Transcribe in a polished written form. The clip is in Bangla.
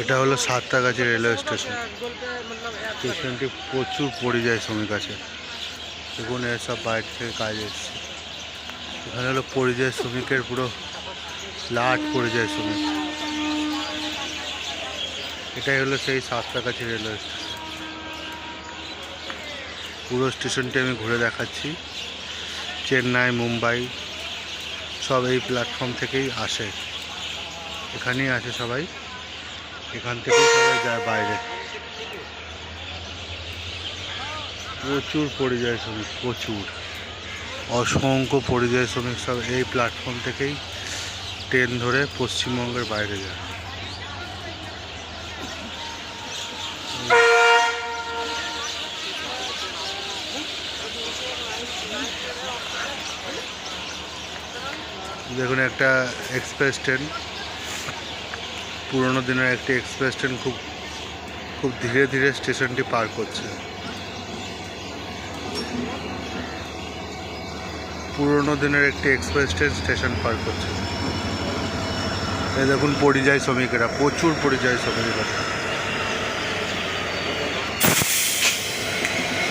এটা হলো সাঁতরাগাছি রেলওয়ে স্টেশন। স্টেশনটি প্রচুর পরিযায়ী শ্রমিক আছে। দেখুন এসব বাইরে থেকে কাজ এসছে। এখানে হলো পরিযায়ী শ্রমিকের পুরো লাট পরিযায়ী শ্রমিক। এটাই হলো সেই সাঁতরাগাছি রেলওয়ে স্টেশন। পুরো স্টেশনটি আমি ঘুরে দেখাচ্ছি। চেন্নাই, মুম্বাই সব এই প্ল্যাটফর্ম থেকেই আসে, এখানেই আসে সবাই, এখান থেকেই সবাই যায় বাইরে। প্রচুর পরিযায়ী শ্রমিক, প্রচুর অসংখ্য পরিযায়ী শ্রমিক সব এই প্ল্যাটফর্ম থেকেই ট্রেন ধরে পশ্চিমবঙ্গের বাইরে যায়। দেখুন একটা এক্সপ্রেস ট্রেন, পুরোনো দিনের একটি এক্সপ্রেস ট্রেন খুব ধীরে ধীরে স্টেশনটি পার করছে। পুরোনো দিনের একটি এক্সপ্রেস ট্রেন স্টেশন পার করছে। এই দেখুন পরিযায়ী শ্রমিকেরা, প্রচুর পরিযায়ী শ্রমিকেরা।